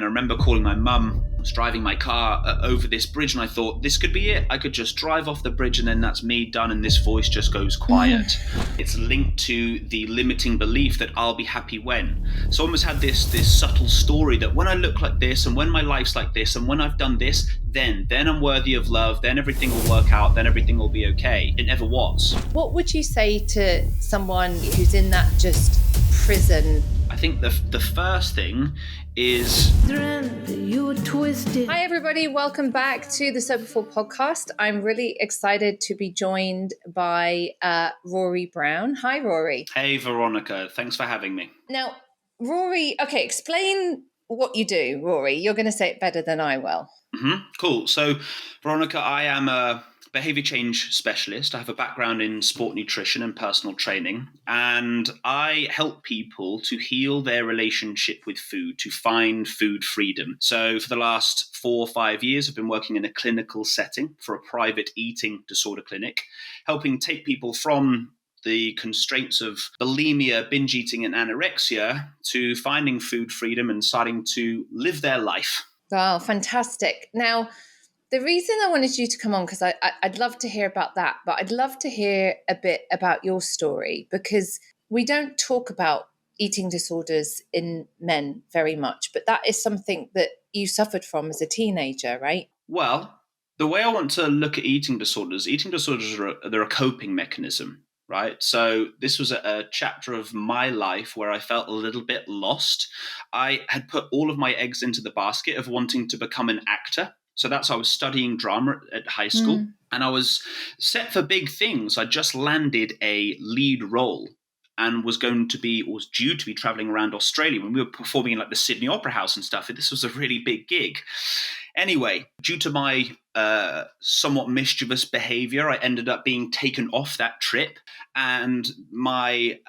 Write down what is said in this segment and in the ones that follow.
And I remember calling my mum. I was driving my car over this bridge and I thought, this could be it. I could just drive off the bridge and then that's me done and this voice just goes quiet. It's linked to the limiting belief that I'll be happy when. So I almost had this subtle story that when I look like this and when my life's like this and when I've done this, then I'm worthy of love, then everything will work out, then everything will be okay. It never was. What would you say to someone who's in that just prison? I think the first thing is... Hi everybody, welcome back to the Soberful podcast. I'm really excited to be joined by Rory Brown. Hi Rory. Hey Veronica, thanks for having me. Now Rory, okay, explain what you do, Rory. You're going to say it better than I will. Cool. So Veronica, I am a behavior change specialist. I have a background in sport nutrition and personal training, and I help people to heal their relationship with food, to find food freedom. So for the last 4 or 5 years, I've been working in a clinical setting for a private eating disorder clinic, helping take people from the constraints of bulimia, binge eating, and anorexia to finding food freedom and starting to live their life. Wow, fantastic. Now, the reason I wanted you to come on, because I'd love to hear about that, but I'd love to hear a bit about your story, because we don't talk about eating disorders in men very much, but that is something that you suffered from as a teenager, right? Well, the way I want to look at eating disorders they're a coping mechanism, right? So this was a chapter of my life where I felt a little bit lost. I had put all of my eggs into the basket of wanting to become an actor. So that's, I was studying drama at high school and I was set for big things. I just landed a lead role and was due to be traveling around Australia when we were performing in like the Sydney Opera House and stuff. This was a really big gig. Anyway, due to my somewhat mischievous behavior, I ended up being taken off that trip, and I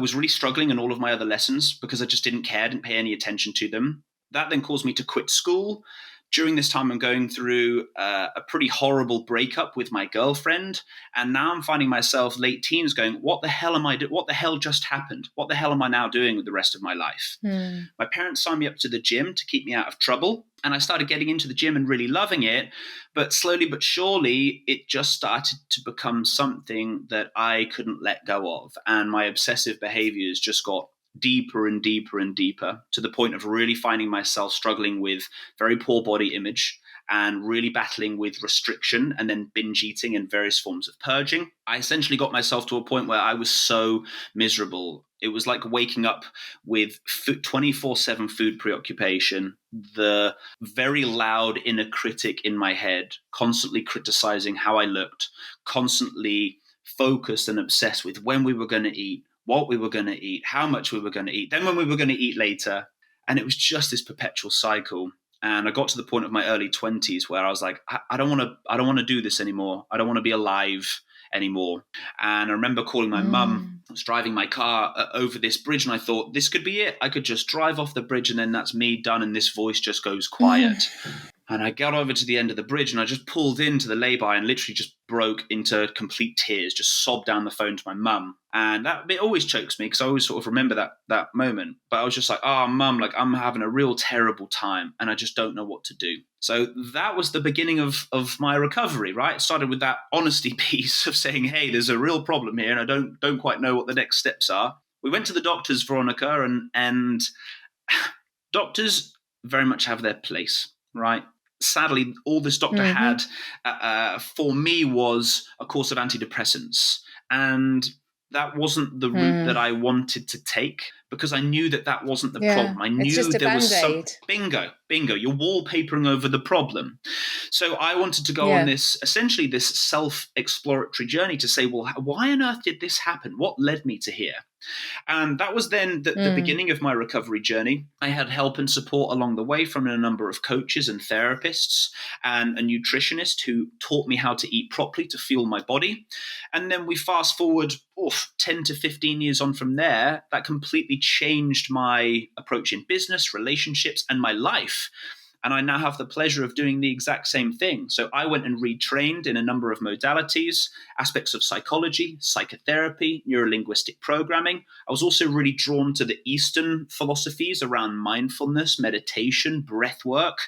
was really struggling in all of my other lessons because I just didn't pay any attention to them. That then caused me to quit school. During this time, I'm going through a pretty horrible breakup with my girlfriend. And now I'm finding myself late teens going, what the hell am I doing? What the hell just happened? What the hell am I now doing with the rest of my life? My parents signed me up to the gym to keep me out of trouble. And I started getting into the gym and really loving it. But slowly but surely, it just started to become something that I couldn't let go of. And my obsessive behaviors just got deeper and deeper and deeper, to the point of really finding myself struggling with very poor body image and really battling with restriction and then binge eating and various forms of purging. I essentially got myself to a point where I was so miserable. It was like waking up with 24/7 food preoccupation, the very loud inner critic in my head, constantly criticizing how I looked, constantly focused and obsessed with when we were going to eat, what we were going to eat, how much we were going to eat, then when we were going to eat later. And it was just this perpetual cycle. And I got to the point of my early 20s where I was like, I don't want to do this anymore. I don't want to be alive anymore. And I remember calling my mum. I was driving my car over this bridge and I thought, this could be it. I could just drive off the bridge and then that's me done and this voice just goes quiet. And I got over to the end of the bridge and I just pulled into the lay-by and literally just broke into complete tears, just sobbed down the phone to my mum. And that it always chokes me because I always sort of remember that moment. But I was just like, mum, like I'm having a real terrible time and I just don't know what to do. So that was the beginning of my recovery, right? It started with that honesty piece of saying, hey, there's a real problem here and I don't quite know what the next steps are. We went to the doctors, Veronica, and doctors very much have their place, right? Sadly, all this doctor had for me was a course of antidepressants. And that wasn't the route that I wanted to take because I knew that wasn't the problem. I knew there was some bingo. You're wallpapering over the problem. So I wanted to go on this self-exploratory journey to say, well, why on earth did this happen? What led me to here? And that was then the beginning of my recovery journey. I had help and support along the way from a number of coaches and therapists and a nutritionist who taught me how to eat properly to fuel my body. And then we fast forward 10 to 15 years on from there, that completely changed my approach in business, relationships, and my life. And I now have the pleasure of doing the exact same thing. So I went and retrained in a number of modalities, aspects of psychology, psychotherapy, neurolinguistic programming. I was also really drawn to the Eastern philosophies around mindfulness, meditation, breath work,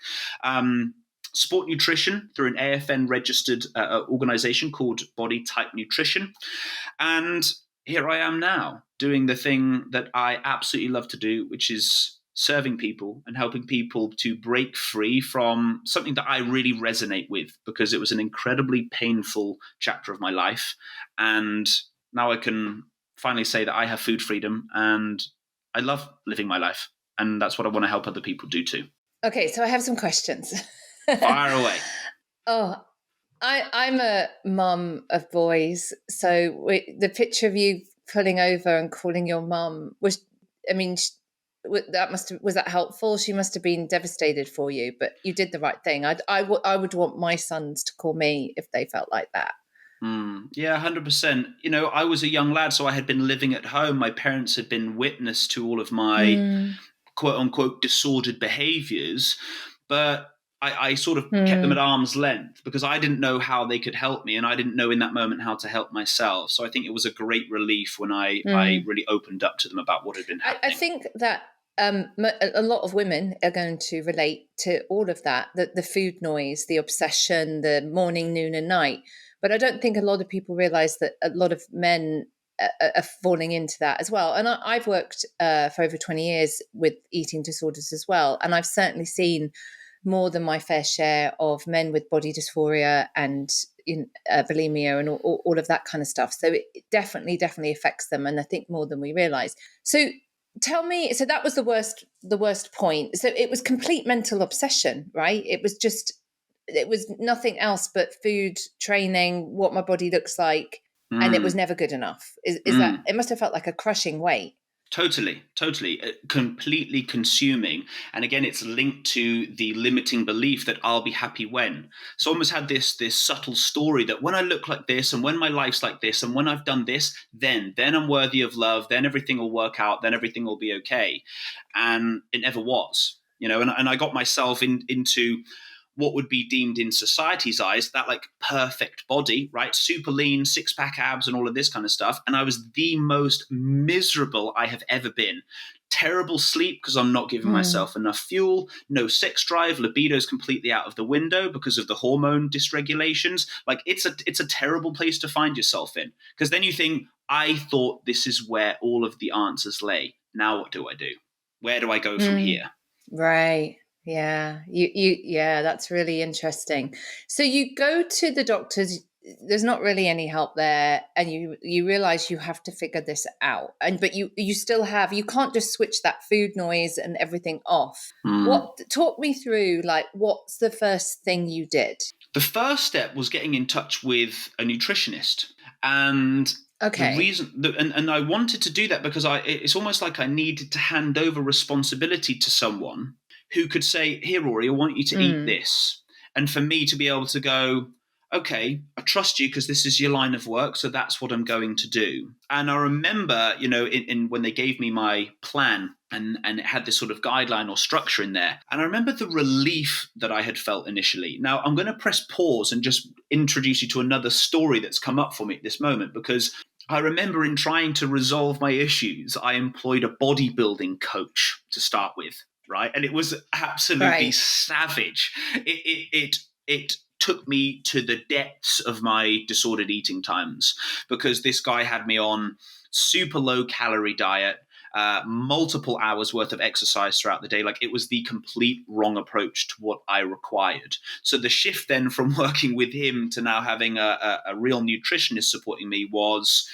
sport nutrition through an AFN registered organization called Body Type Nutrition. And here I am now doing the thing that I absolutely love to do, which is serving people and helping people to break free from something that I really resonate with, because it was an incredibly painful chapter of my life. And now I can finally say that I have food freedom and I love living my life. And that's what I want to help other people do too. Okay, so I have some questions. Fire away. Oh, I'm a mum of boys, so the picture of you pulling over and calling your mum was, I mean, was that helpful? She must have been devastated for you, but you did the right thing. I would want my sons to call me if they felt like that. Yeah, 100%. I was a young lad, so I had been living at home. My parents had been witness to all of my quote unquote disordered behaviors, but I sort of kept them at arm's length because I didn't know how they could help me, and I didn't know in that moment how to help myself. So I think it was a great relief when I really opened up to them about what had been happening. I think that a lot of women are going to relate to all of that, the food noise, the obsession, the morning, noon and night. But I don't think a lot of people realize that a lot of men are falling into that as well. And I've worked for over 20 years with eating disorders as well. And I've certainly seen more than my fair share of men with body dysphoria and bulimia and all of that kind of stuff. So it definitely affects them. And I think more than we realize. So tell me, so that was the worst point. So it was complete mental obsession, right? It was nothing else but food, training, what my body looks like. And it was never good enough. Is that, it must have felt like a crushing weight. Totally, completely consuming. And again, it's linked to the limiting belief that I'll be happy when. So I almost had this subtle story that when I look like this and when my life's like this and when I've done this, then I'm worthy of love, then everything will work out, then everything will be okay. And it never was, and I got myself into what would be deemed in society's eyes that like perfect body, right? Super lean, 6-pack abs and all of this kind of stuff. And I was the most miserable I have ever been. Terrible sleep because I'm not giving myself enough fuel, no sex drive, libido's completely out of the window because of the hormone dysregulations. Like it's a terrible place to find yourself in, because then you think, I thought this is where all of the answers lay. Now what do I do? Where do I go from here? Right. Yeah, yeah, that's really interesting. So you go to the doctors, there's not really any help there, and you realize you have to figure this out. But you still have, you can't just switch that food noise and everything off. Talk me through, like, what's the first thing you did? The first step was getting in touch with a nutritionist. And okay. The reason, and I wanted to do that because it's almost like I needed to hand over responsibility to someone who could say, here, Rory, I want you to eat this. And for me to be able to go, okay, I trust you because this is your line of work, so that's what I'm going to do. And I remember, in when they gave me my plan and it had this sort of guideline or structure in there. And I remember the relief that I had felt initially. Now, I'm going to press pause and just introduce you to another story that's come up for me at this moment, because I remember in trying to resolve my issues, I employed a bodybuilding coach to start with. Right. And it was absolutely savage. It took me to the depths of my disordered eating times, because this guy had me on super low calorie diet, multiple hours worth of exercise throughout the day. Like, it was the complete wrong approach to what I required. So the shift then from working with him to now having a real nutritionist supporting me was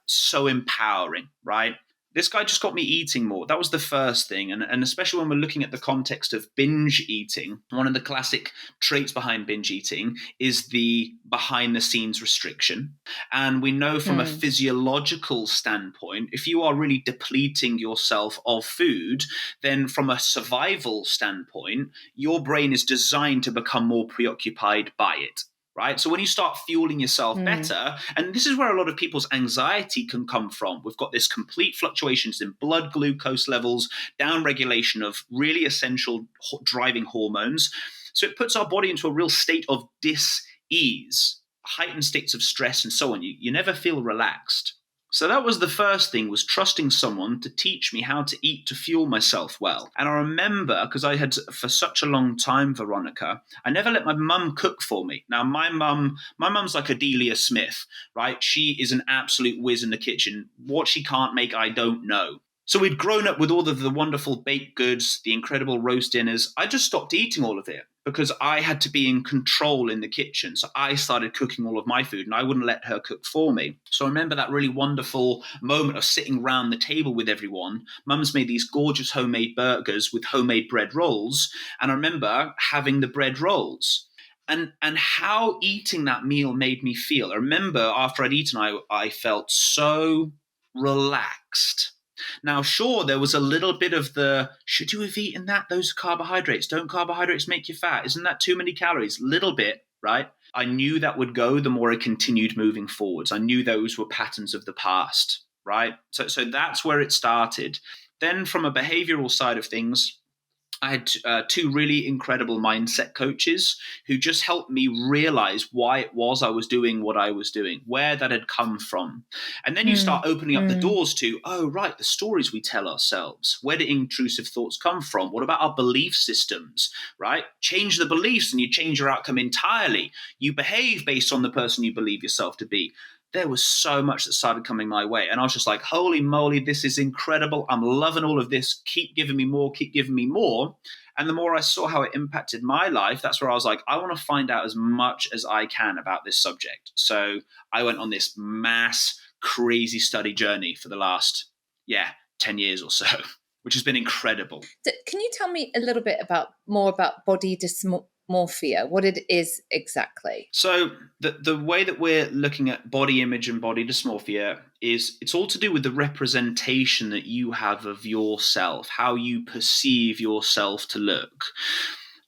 so empowering. Right. This guy just got me eating more. That was the first thing. And especially when we're looking at the context of binge eating, one of the classic traits behind binge eating is the behind the scenes restriction. And we know from a physiological standpoint, if you are really depleting yourself of food, then from a survival standpoint, your brain is designed to become more preoccupied by it. right? So when you start fueling yourself Mm. better, and this is where a lot of people's anxiety can come from. We've got this complete fluctuations in blood glucose levels, down regulation of really essential driving hormones. So it puts our body into a real state of dis-ease, heightened states of stress and so on. You never feel relaxed. So that was the first thing, was trusting someone to teach me how to eat to fuel myself well. And I remember, because I had for such a long time, Veronica, I never let my mum cook for me. Now my mum's like a Delia Smith, right? She is an absolute whiz in the kitchen. What she can't make, I don't know. So we'd grown up with all of the wonderful baked goods, the incredible roast dinners. I just stopped eating all of it because I had to be in control in the kitchen. So I started cooking all of my food and I wouldn't let her cook for me. So I remember that really wonderful moment of sitting around the table with everyone. Mum's made these gorgeous homemade burgers with homemade bread rolls. And I remember having the bread rolls. And how eating that meal made me feel. I remember after I'd eaten, I felt so relaxed. Now, sure, there was a little bit of the, should you have eaten that? Those are carbohydrates. Don't carbohydrates make you fat? Isn't that too many calories? Little bit, right? I knew that would go the more I continued moving forwards. I knew those were patterns of the past, right? So that's where it started. Then from a behavioral side of things, I had two really incredible mindset coaches who just helped me realize why it was I was doing what I was doing, where that had come from. And then you Mm. start opening up the Mm. doors to, oh, right, the stories we tell ourselves. Where do intrusive thoughts come from? What about our belief systems, right? Change the beliefs and you change your outcome entirely. You behave based on the person you believe yourself to be. There was so much that started coming my way. And I was just like, holy moly, this is incredible. I'm loving all of this. Keep giving me more, keep giving me more. And the more I saw how it impacted my life, that's where I was like, I want to find out as much as I can about this subject. So I went on this mass, crazy study journey for the last, 10 years or so, which has been incredible. Can you tell me a little bit more about body dysmorphia, what it is exactly? So the way that we're looking at body image and body dysmorphia is it's all to do with the representation that you have of yourself, how you perceive yourself to look.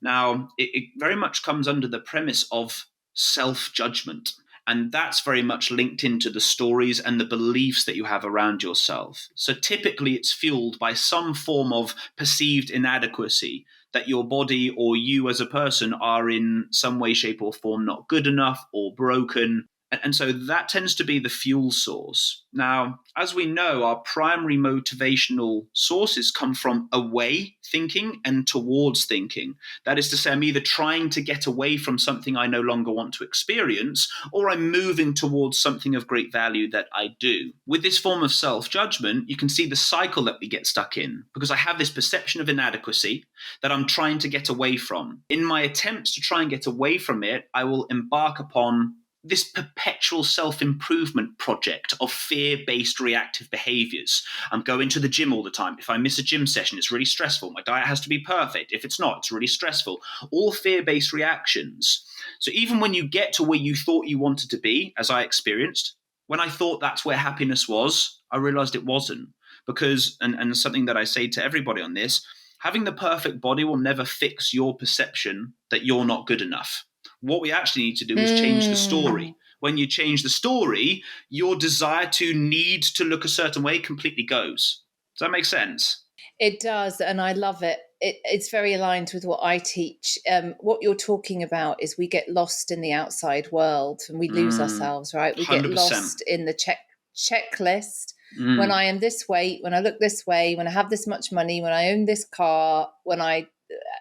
Now, it very much comes under the premise of self-judgment. And that's very much linked into the stories and the beliefs that you have around yourself. So typically it's fueled by some form of perceived inadequacy, that your body or you as a person are in some way, shape, or form not good enough or broken. And so that tends to be the fuel source. Now, as we know, our primary motivational sources come from away thinking and towards thinking. That is to say, I'm either trying to get away from something I no longer want to experience, or I'm moving towards something of great value that I do. With this form of self-judgment, you can see the cycle that we get stuck in, because I have this perception of inadequacy that I'm trying to get away from. In my attempts to try and get away from it, I will embark upon this perpetual self-improvement project of fear-based reactive behaviors. I'm going to the gym all the time. If I miss a gym session, it's really stressful. My diet has to be perfect. If it's not, it's really stressful. All fear-based reactions. So even when you get to where you thought you wanted to be, as I experienced, when I thought that's where happiness was, I realized it wasn't. Because, and something that I say to everybody on this, having the perfect body will never fix your perception that you're not good enough. What we actually need to do is change the story. When you change the story, your desire to need to look a certain way completely goes. Does that make sense? It does, and I love it. It's very aligned with what I teach. What you're talking about is we get lost in the outside world and we lose ourselves, right? We get 100%. lost in the checklist. When Mm, I am this weight, when I look this way, when I have this much money, when I own this car, when I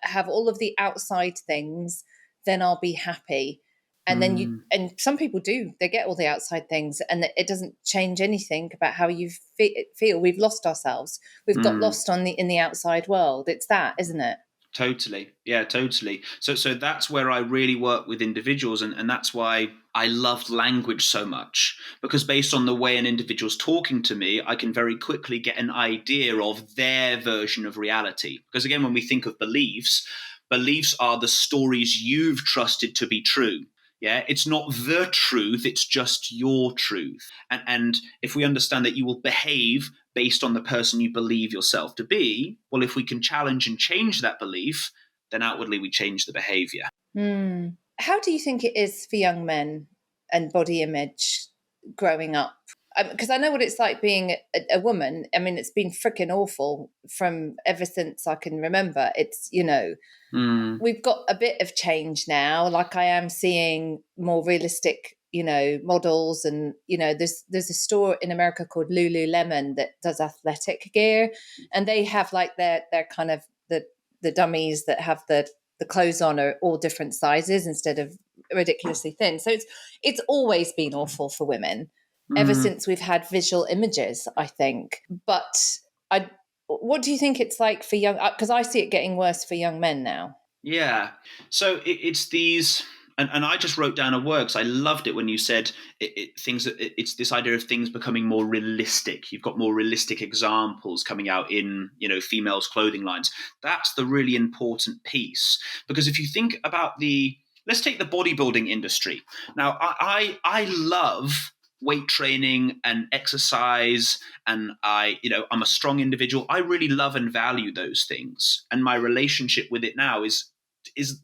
have all of the outside things, then I'll be happy. And then mm, and some people do, they get all the outside things and it doesn't change anything about how you feel. We've lost ourselves. We've got mm. lost in the outside world. It's that, isn't it? Totally. Yeah, totally. So that's where I really work with individuals, and that's why I loved language so much. Because based on the way an individual's talking to me, I can very quickly get an idea of their version of reality. Because again, when we think of beliefs, beliefs are the stories you've trusted to be true. Yeah, it's not the truth, it's just your truth. And if we understand that you will behave based on the person you believe yourself to be, well, if we can challenge and change that belief, then outwardly we change the behavior. Hmm. How do you think it is for young men and body image growing up? Because I know what it's like being a woman. I mean, it's been freaking awful from ever since I can remember. It's, Mm, we've got a bit of change now. Like I am seeing more realistic, models, and there's a store in America called Lululemon that does athletic gear, and they have like their kind of the dummies that have the clothes on are all different sizes instead of ridiculously thin. So it's always been awful for women ever mm. since we've had visual images, I think. But I what do you think it's like for young, because I see it getting worse for young men now. Yeah. So it's these, and I just wrote down a word because I loved it when you said it's this idea of things becoming more realistic. You've got more realistic examples coming out in, females' clothing lines. That's the really important piece, because if you think about let's take the bodybuilding industry. Now, I love weight training and exercise, and I'm a strong individual. I really love and value those things, and my relationship with it now is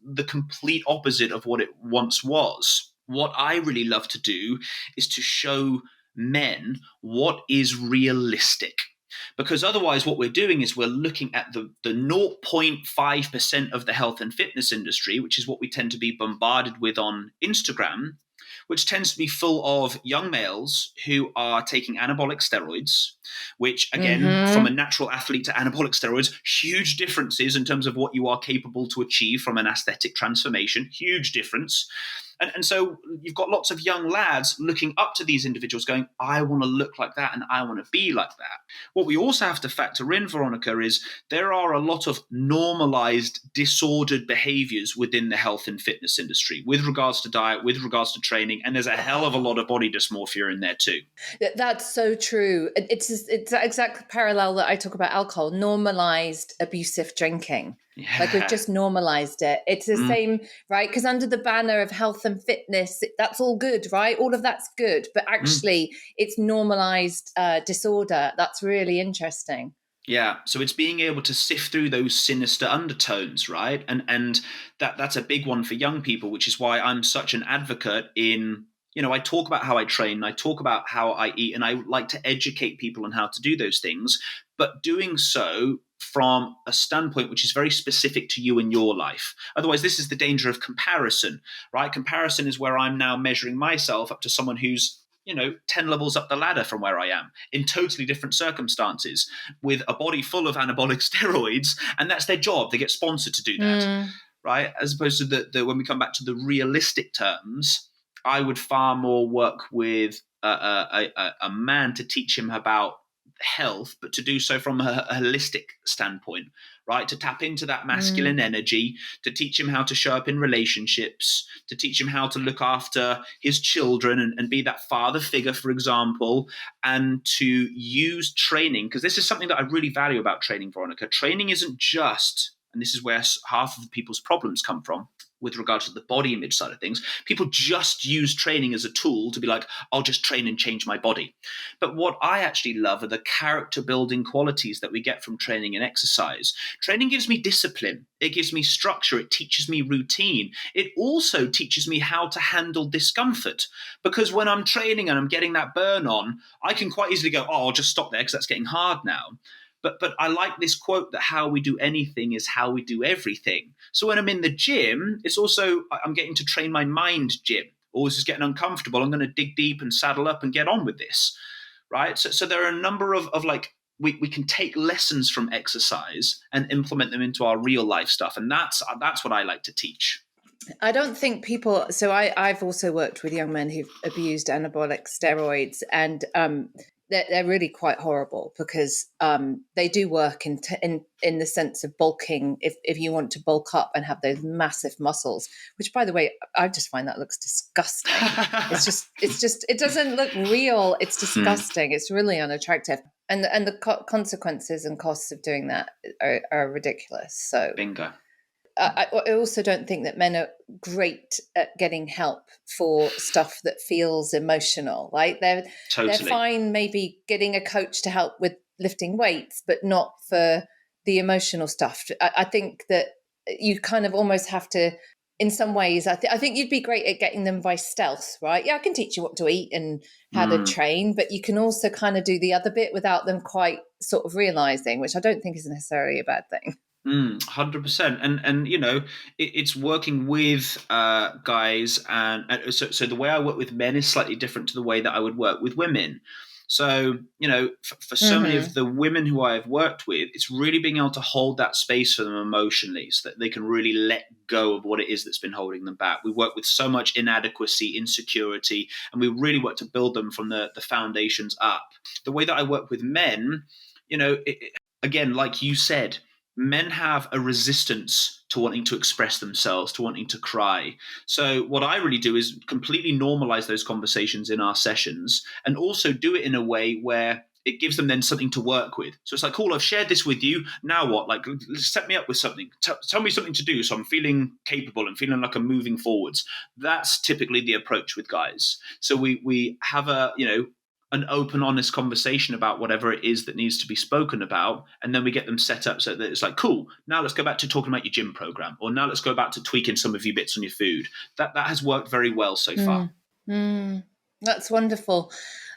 the complete opposite of what it once was. What I really love to do is to show men what is realistic. Because otherwise, what we're doing is we're looking at the 0.5% of the health and fitness industry, which is what we tend to be bombarded with on Instagram, which tends to be full of young males who are taking anabolic steroids, which, again, from a Mm-hmm. natural athlete to anabolic steroids, huge differences in terms of what you are capable to achieve from an aesthetic transformation, huge difference. And so you've got lots of young lads looking up to these individuals going, I want to look like that and I want to be like that. What we also have to factor in, Veronica, is there are a lot of normalized disordered behaviors within the health and fitness industry with regards to diet, with regards to training, and there's a hell of a lot of body dysmorphia in there too. That's so true. It's that exact parallel that I talk about alcohol, normalized abusive drinking. Like we've Yeah. just normalized it. It's the Mm, same, right? Because under the banner of health and fitness, that's all good, right? All of that's good. But mm. actually, it's normalized disorder. That's really interesting. Yeah, so it's being able to sift through those sinister undertones, right? And that's a big one for young people, which is why I'm such an advocate in, I talk about how I train, I talk about how I eat, and I like to educate people on how to do those things, but doing so from a standpoint which is very specific to you and your life. Otherwise, this is the danger of comparison, right? Comparison is where I'm now measuring myself up to someone who's 10 levels up the ladder from where I am in totally different circumstances with a body full of anabolic steroids, and that's their job. They get sponsored to do that, Mm, right? As opposed to when we come back to the realistic terms, I would far more work with a man to teach him about health, but to do so from a holistic standpoint, right? To tap into that masculine mm. energy, to teach him how to show up in relationships, to teach him how to look after his children and be that father figure, for example, and to use training. Because this is something that I really value about training, Veronica. Training isn't just, and this is where half of people's problems come from with regard to the body image side of things. People just use training as a tool to be like, I'll just train and change my body. But what I actually love are the character building qualities that we get from training and exercise. Training gives me discipline. It gives me structure. It teaches me routine. It also teaches me how to handle discomfort. Because when I'm training and I'm getting that burn on, I can quite easily go, oh, I'll just stop there because that's getting hard now. But I like this quote that how we do anything is how we do everything. So when I'm in the gym, it's also, I'm getting to train my mind, gym. Or this is getting uncomfortable. I'm going to dig deep and saddle up and get on with this, right? So there are a number of like, we can take lessons from exercise and implement them into our real life stuff. And that's what I like to teach. I don't think people. So I've also worked with young men who've abused anabolic steroids, and they're really quite horrible because they do work in the sense of bulking. If you want to bulk up and have those massive muscles, which by the way, I just find that looks disgusting. It's just it doesn't look real. It's Hmm, disgusting. It's really unattractive, and the consequences and costs of doing that are ridiculous. So bingo. I also don't think that men are great at getting help for stuff that feels emotional. Like they're Totally. fine maybe getting a coach to help with lifting weights, but not for the emotional stuff. I think that you kind of almost have to in some ways, I think you'd be great at getting them by stealth, right? Yeah, I can teach you what to eat and how to Mm. train, but you can also kind of do the other bit without them quite sort of realizing, which I don't think is necessarily a bad thing. 100%. And it's working with guys, and so the way I work with men is slightly different to the way that I would work with women. So for so many of Mm-hmm. the women who I've worked with, it's really being able to hold that space for them emotionally, so that they can really let go of what it is that's been holding them back. We work with so much inadequacy, insecurity, and we really work to build them from the foundations up. The way that I work with men, again, like you said, men have a resistance to wanting to express themselves, to wanting to cry. So what I really do is completely normalize those conversations in our sessions, and also do it in a way where it gives them then something to work with. So it's like, cool, I've shared this with you. Now what? Like, set me up with something. Tell me something to do, so I'm feeling capable and feeling like I'm moving forwards. That's typically the approach with guys. So we have an open, honest conversation about whatever it is that needs to be spoken about, and then we get them set up so that it's like, cool, now let's go back to talking about your gym program, or now let's go back to tweaking some of your bits on your food. That has worked very well so far. That's wonderful.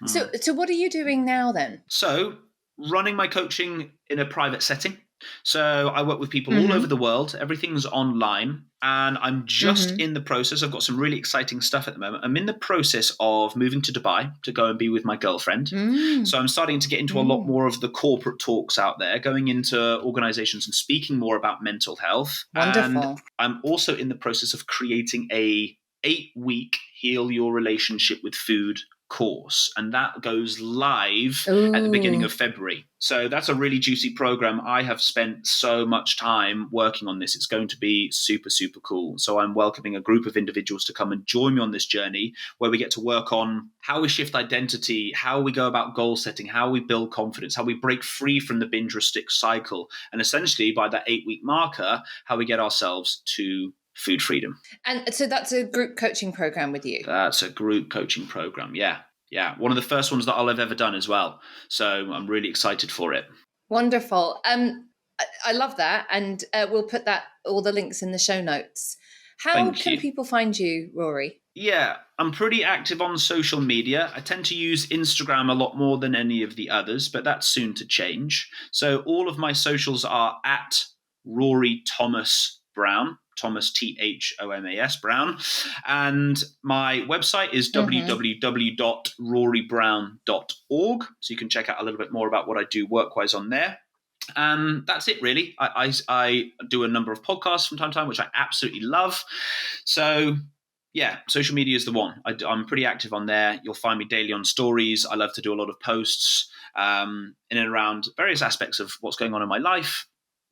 So what are you doing now then? So, running my coaching in a private setting. So, I work with people all over Mm-hmm. the world. Everything's online. And I'm just Mm-hmm. in the process. I've got some really exciting stuff at the moment. I'm in the process of moving to Dubai to go and be with my girlfriend. Mm. So, I'm starting to get into a lot Mm. more of the corporate talks out there, going into organizations and speaking more about mental health. And Wonderful. I'm also in the process of creating a 8-week heal your relationship with food course, and that goes live at the beginning Ooh. of February. So that's a really juicy program. I have spent so much time working on this. It's going to be super, super cool. So I'm welcoming a group of individuals to come and join me on this journey, where we get to work on how we shift identity, how we go about goal setting, how we build confidence, how we break free from the binge restrict cycle, and essentially by that 8-week marker, how we get ourselves to food freedom. And so that's a group coaching program with you. That's a group coaching program. Yeah. Yeah. One of the first ones that I'll have ever done as well. So I'm really excited for it. Wonderful. I love that, and we'll put that all the links in the show notes. How Thank can you. people find you, Rory? Yeah, I'm pretty active on social media. I tend to use Instagram a lot more than any of the others, but that's soon to change. So all of my socials are at Rory Thomas Brown, Thomas Thomas Brown. And my website is Mm-hmm. www.rorybrown.org. So you can check out a little bit more about what I do work wise on there. And that's it, really. I do a number of podcasts from time to time, which I absolutely love. So yeah, social media is the one. I'm pretty active on there. You'll find me daily on stories. I love to do a lot of posts in and around various aspects of what's going on in my life,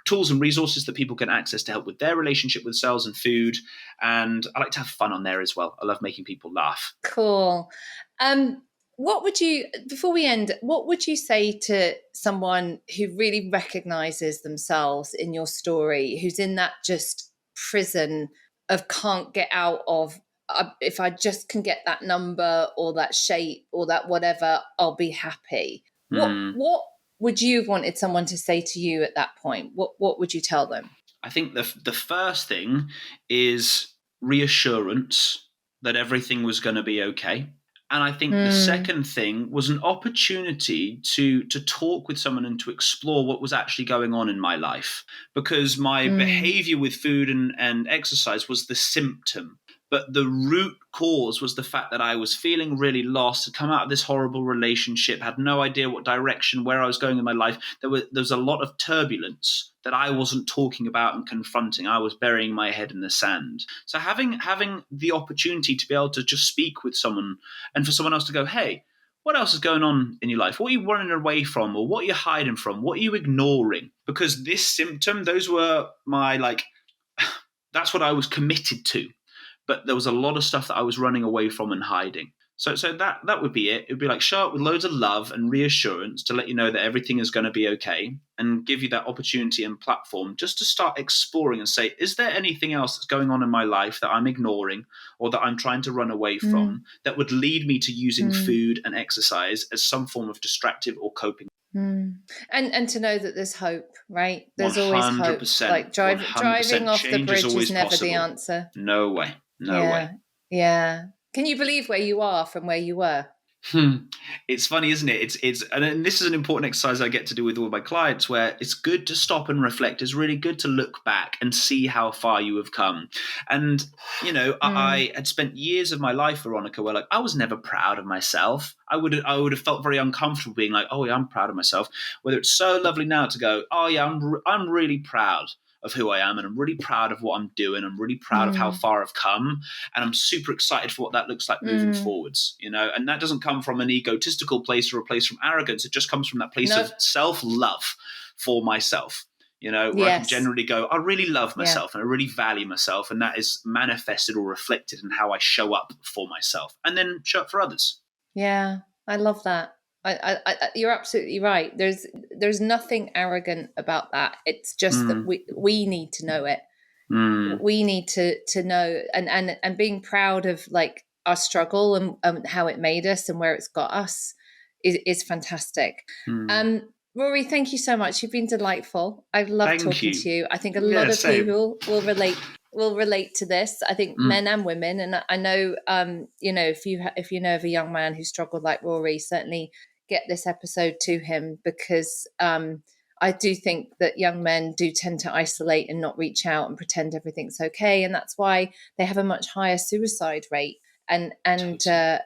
tools and resources that people can access to help with their relationship with cells and food. And I like to have fun on there as well. I love making people laugh. Cool. What would you, before we end, what would you say to someone who really recognizes themselves in your story, who's in that just prison of can't get out of, if I just can get that number or that shape or that whatever, I'll be happy. Hmm. What would you have wanted someone to say to you at that point? What would you tell them? I think the first thing is reassurance that everything was going to be okay. And I think the Mm, second thing was an opportunity to talk with someone and to explore what was actually going on in my life. Because my mm, behavior with food and exercise was the symptom. But the root cause was the fact that I was feeling really lost, had come out of this horrible relationship, had no idea what direction, where I was going in my life. There was a lot of turbulence that I wasn't talking about and confronting. I was burying my head in the sand. So having the opportunity to be able to just speak with someone, and for someone else to go, hey, what else is going on in your life? What are you running away from? Or what are you hiding from? What are you ignoring? Because this symptom, those were my, like, that's what I was committed to. But there was a lot of stuff that I was running away from and hiding. So that would be it. It would be like show up with loads of love and reassurance to let you know that everything is going to be okay, and give you that opportunity and platform just to start exploring and say, is there anything else that's going on in my life that I'm ignoring or that I'm trying to run away mm, from that would lead me to using mm. food and exercise as some form of distractive or coping? And to know that there's hope, right? One There's always hundred hope. percent, Like 100%. driving off the Change is bridge is always never the possible. answer. No way, no way. Yeah. Yeah. Can you believe where you are from where you were? It's funny, isn't it? And this is an important exercise I get to do with all my clients, where it's good to stop and reflect. It's really good to look back and see how far you have come. And I had spent years of my life, Veronica, where like I was never proud of myself. I would have felt very uncomfortable being like, oh yeah, I'm proud of myself. Whether it's so lovely now to go, oh yeah, I'm really proud of who I am, and I'm really proud of what I'm doing. I'm really proud of how far I've come, and I'm super excited for what that looks like moving forwards. And that doesn't come from an egotistical place or a place from arrogance. It just comes from that place No. of self-love for myself. Where I can Yes. generally go, I really love Yeah. myself and I really value myself, and that is manifested or reflected in how I show up for myself and then show up for others. Yeah. I love that. You're absolutely right. There's nothing arrogant about that. It's just that we need to know it. We need to know, and being proud of like our struggle and how it made us and where it's got us is fantastic. Rory, thank you so much. You've been delighttul. I've loved Thank talking you. to you. I think a Yeah, lot of same. people will relate to this. I think men and women, and I know if you know of a young man who struggled like Rory, certainly get this episode to him, because I do think that young men do tend to isolate and not reach out and pretend everything's okay, and that's why they have a much higher suicide rate. And Totally.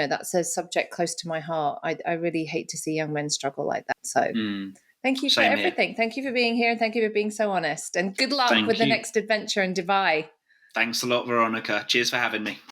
that's a subject close to my heart. I really hate to see young men struggle like that. So thank you for Same here. everything. Thank you for being here, and thank you for being so honest. And good luck Thank with the you. next adventure in Dubai. Thanks a lot, Veronica. Cheers for having me.